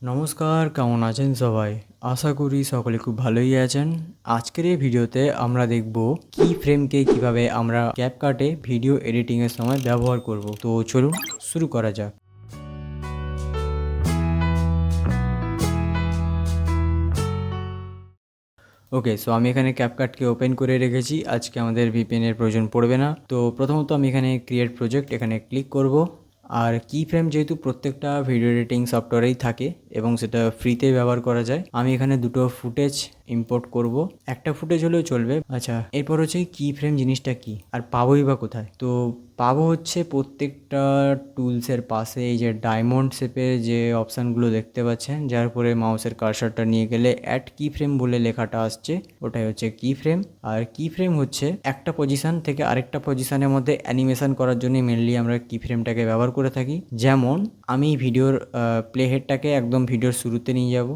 নমস্কার, কেমন আছেন সবাই? আশা করি সকলে খুব ভালোই আছেন। আজকের এই ভিডিওতে আমরা দেখব কি ফ্রেমকে কিভাবে আমরা ক্যাপকাটে ভিডিও এডিটিং এর সময় ব্যবহার করব। তো চলুন শুরু করা যাক। ওকে, সো আমি এখানে ক্যাপকাটকে ওপেন করে রেখেছি। আজকে আমাদের ভিপিএন এর প্রয়োজন পড়বে না। তো প্রথমত আমি এখানে ক্রিয়েট প্রজেক্ট এখানে ক্লিক করব। আর কি ফ্রেম যেহেতু প্রত্যেকটা ভিডিও এডিটিং সফটওয়্যারেই থাকে এবং সেটা ফ্রিতে ব্যবহার করা যায়, আমি এখানে দুটো ফুটেজ ইম্পোর্ট করব। একটা ফুটেজ হলেও চলবে। আচ্ছা, এরপর হচ্ছে কি ফ্রেম জিনিসটা কি আর পাবোই বা কোথায়? তো পাবো হচ্ছে প্রত্যেকটা টুলসের পাশে এই যে ডায়মন্ড শেপের যে অপশানগুলো দেখতে পাচ্ছেন, যার উপরে মাউসের কার্সারটা নিয়ে গেলে অ্যাড কি ফ্রেম বলে লেখাটা আসছে, ওটাই হচ্ছে কি ফ্রেম। আর কি ফ্রেম হচ্ছে একটা পজিশন থেকে আরেকটা পজিশনের মধ্যে অ্যানিমেশন করার জন্য মেনলি আমরা কি ফ্রেমটাকে ব্যবহার করে থাকি। যেমন আমি ভিডিওর প্লে হেডটাকে একদম ভিডিওর শুরুতে নিয়ে যাব।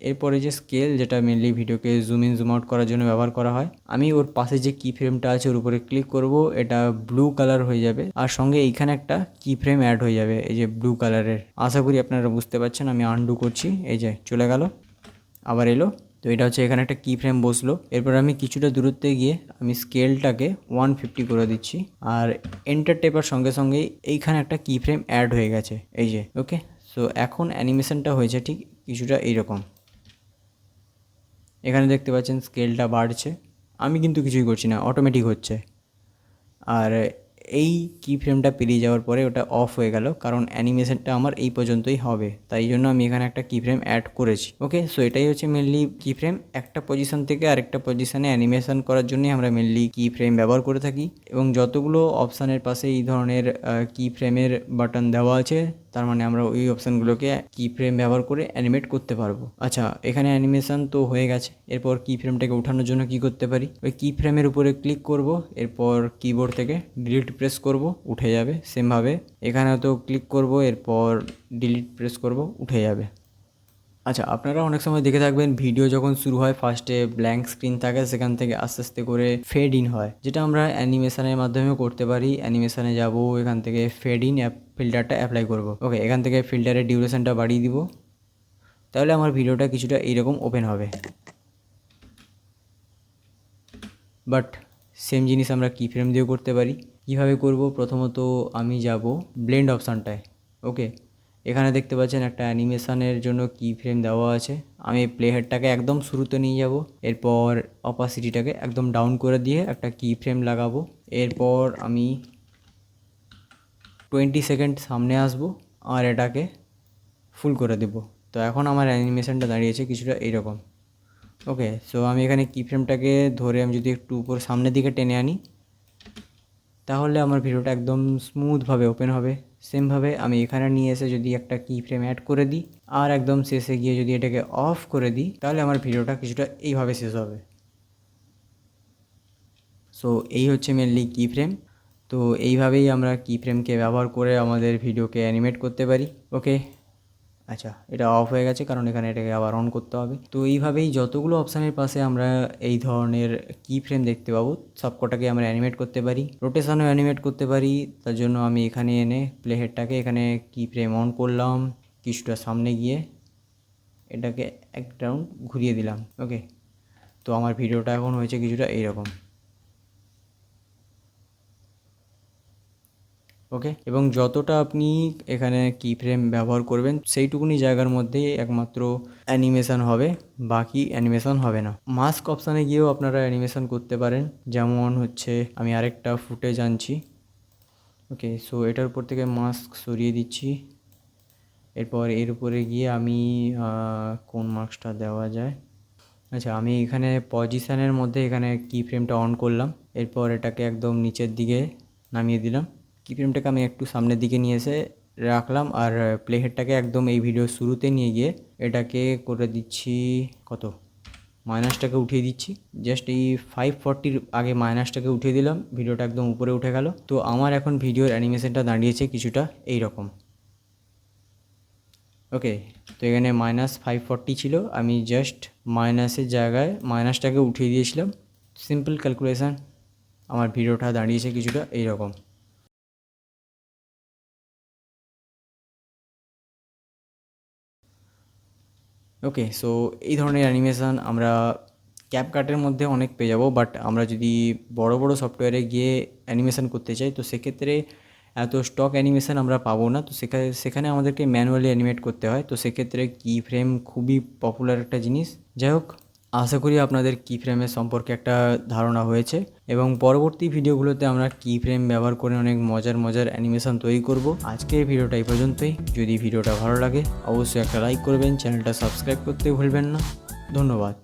এরপরে যে স্কেল, যেটা মেনলি ভিডিওকে জুম ইন জুম আউট করার জন্য ব্যবহার করা হয়, আমি ওর পাশে যে কি ফ্রেমটা আছে ওর উপরে ক্লিক করব। এটা ব্লু কালার হয়ে যাবে আর সঙ্গে এইখানে একটা কি ফ্রেম অ্যাড হয়ে যাবে এই যে ব্লু কালারের। আশা করি আপনারা বুঝতে পারছেন। আমি আনডু করছি, এই যে চলে গেল, আবার এলো। তো এটা হচ্ছে এখানে একটা কি ফ্রেম বসলো। এরপর আমি কিছুটা দূরত্বে গিয়ে আমি স্কেলটাকে 150 করে দিচ্ছি আর এন্টার টেপার সঙ্গে সঙ্গেই এইখানে একটা কি ফ্রেম অ্যাড হয়ে গেছে, এই যে। ওকে, সো এখন অ্যানিমেশনটা হয়েছে ঠিক কিছুটা এইরকম। এখানে দেখতে পাচ্ছেন স্কেলটা বাড়ছে, আমি কিন্তু কিছুই করছি না, অটোমেটিক হচ্ছে। আর এই কি ফ্রেমটা পেরিয়ে যাওয়ার পরে ওটা অফ হয়ে গেল, কারণ অ্যানিমেশনটা আমার এই পর্যন্তই হবে, তাই জন্য আমি এখানে একটা কি ফ্রেম অ্যাড করেছি। ওকে, সো এটাই হচ্ছে মেনলি কি ফ্রেম। একটা পজিশন থেকে আরেকটা পজিশনে অ্যানিমেশন করার জন্যই আমরা মেনলি কি ফ্রেম ব্যবহার করে থাকি। এবং যতগুলো অপশানের পাশে এই ধরনের কি ফ্রেমের বাটন দেওয়া আছে, তার মানে আমরা ওই অপশানগুলোকে কি ফ্রেম ব্যবহার করে অ্যানিমেট করতে পারবো। আচ্ছা, এখানে অ্যানিমেশন তো হয়ে গেছে। এরপর কি ফ্রেমটাকে ওঠানোর জন্য কি করতে পারি, ওই কি ফ্রেমের উপরে ক্লিক করব, এরপর কিবোর্ড থেকে ডিলিট প্রেস করব, উঠে যাবে। সেমভাবে এখানেও তো ক্লিক করব, এরপর ডিলিট প্রেস করব, উঠে যাবে। আচ্ছা, আপনারা অনেক সময় দেখে থাকবেন ভিডিও যখন শুরু হয় ফার্স্টে ব্ল্যাঙ্ক স্ক্রিন থাকে, সেখান থেকে আস্তে আস্তে করে ফেড ইন হয়, যেটা আমরা অ্যানিমেশনের মাধ্যমেও করতে পারি। অ্যানিমেশনে যাব, এখান থেকে ফেড ইন ফিল্টারটা অ্যাপ্লাই করব। ওকে, এখান থেকে ফিল্টারের ডিউরেশনটা বাড়িয়ে দিব, তাহলে আমার ভিডিওটা কিছুটা এইরকম ওপেন হবে। বাট সেম জিনিস আমরা কি ফ্রেম দিয়েও করতে পারি। কীভাবে করব? প্রথমত আমি যাব ব্লেন্ড অপশানটায়। ওকে, এখানে দেখতে পাচ্ছেন একটা অ্যানিমেশনের জন্য কি ফ্রেম দেওয়া আছে। আমি প্লে হেডটাকে একদম শুরুতে নিয়ে যাব, এরপর অপাসিটিটাকে একদম ডাউন করে দিয়ে একটা কি ফ্রেম লাগাবো। এরপর আমি 20 সেকেন্ড সামনে আসবো আর এটাকে ফুল করে দেব। তো এখন আমার অ্যানিমেশনটা দাঁড়িয়েছে কিছুটা এইরকম। ওকে, সো আমি এখানে কি ফ্রেমটাকে ধরে আমি যদি একটু উপর সামনের দিকে টেনে আনি, তাহলে আমার ভিডিওটা একদম স্মুথভাবে ওপেন হবে। সেমভাবে আমি এখানে নিয়ে এসে যদি একটা কি ফ্রেম অ্যাড করে দিই আর একদম শেষে গিয়ে যদি এটাকে অফ করে দিই, তাহলে আমার ভিডিওটা কিছুটা এইভাবে শেষ হবে। সো এই হচ্ছে মেনলি কি ফ্রেম। তো এইভাবেই আমরা কি ফ্রেমকে ব্যবহার করে আমাদের ভিডিওকে অ্যানিমেট করতে পারি। ওকে, আচ্ছা, এটা অফ হয়ে গেছে কারণ এখানে এটাকে আবার অন করতে হবে। তো এইভাবেই যতগুলো অপশানের পাশে আমরা এই ধরনের কি ফ্রেম দেখতে পাবো, সবকটাকে আমরা অ্যানিমেট করতে পারি, রোটেশনও অ্যানিমেট করতে পারি। তার জন্য আমি এখানে এনে প্লে হেডটাকে এখানে কি ফ্রেম অন করলাম, কিছুটা সামনে গিয়ে এটাকে এক রাউন্ড ঘুরিয়ে দিলাম। ওকে, তো আমার ভিডিওটা এখন হয়েছে কিছুটা এইরকম। ওকে, এবং যতটা আপনি এখানে কি ফ্রেম ব্যবহার করবেন সেইটুকুনি জায়গার মধ্যেই একমাত্র অ্যানিমেশন হবে, বাকি অ্যানিমেশন হবে না। মাস্ক অপশানে গিয়েও আপনারা অ্যানিমেশন করতে পারেন। যেমন হচ্ছে আমি আরেকটা ফুটেজ আনছি। ওকে, সো এটার উপর থেকে মাস্ক সরিয়ে দিচ্ছি। এরপর এর উপরে গিয়ে আমি কোন মাস্কটা দেওয়া যায়, আচ্ছা, আমি এখানে পজিশানের মধ্যে এখানে কি ফ্রেমটা অন করলাম, এরপর এটাকে একদম নিচের দিকে নামিয়ে দিলাম। কি ফ্রেমটাকে আমি একটু সামনের দিকে নিয়ে এসে রাখলাম আর প্লে হেডটাকে একদম এই ভিডিওর শুরুতে নিয়ে গিয়ে এটাকে করে দিচ্ছি কত, মাইনাসটাকে উঠিয়ে দিচ্ছি। জাস্ট এই 540 আগে মাইনাসটাকে উঠিয়ে দিলাম, ভিডিওটা একদম উপরে উঠে গেল। তো আমার এখন ভিডিওর অ্যানিমেশনটা দাঁড়িয়েছে কিছুটা এই রকম। ওকে, তো এখানে -540 ছিল, আমি জাস্ট মাইনাসের জায়গায় মাইনাসটাকে উঠিয়ে দিয়েছিলাম। সিম্পল ক্যালকুলেশান, আমার ভিডিওটা দাঁড়িয়েছে কিছুটা এইরকম। ওকে, সো এই ধরনের অ্যানিমেশন আমরা ক্যাপকাটের মধ্যে অনেক পেয়ে যাবো, বাট আমরা যদি বড় বড় সফটওয়্যারে গিয়ে অ্যানিমেশন করতে চাই তো সেক্ষেত্রে এত স্টক অ্যানিমেশন আমরা পাবো না। তো সেখানে আমাদেরকে ম্যানুয়ালি অ্যানিমেট করতে হয়। তো সেক্ষেত্রে কি ফ্রেম খুবই পপুলার একটা জিনিস। যাই হোক, আশা করি আপনাদের কি ফ্রেমের সম্পর্কে একটা ধারণা হয়েছে এবং পরবর্তী ভিডিওগুলোতে আমরা কি ফ্রেম ব্যবহার করে অনেক মজার মজার অ্যানিমেশন তৈরি করব। আজকের ভিডিওটা এই পর্যন্তই। যদি ভিডিওটা ভালো লাগে অবশ্যই একটা লাইক করবেন, চ্যানেলটা সাবস্ক্রাইব করতে ভুলবেন না। ধন্যবাদ।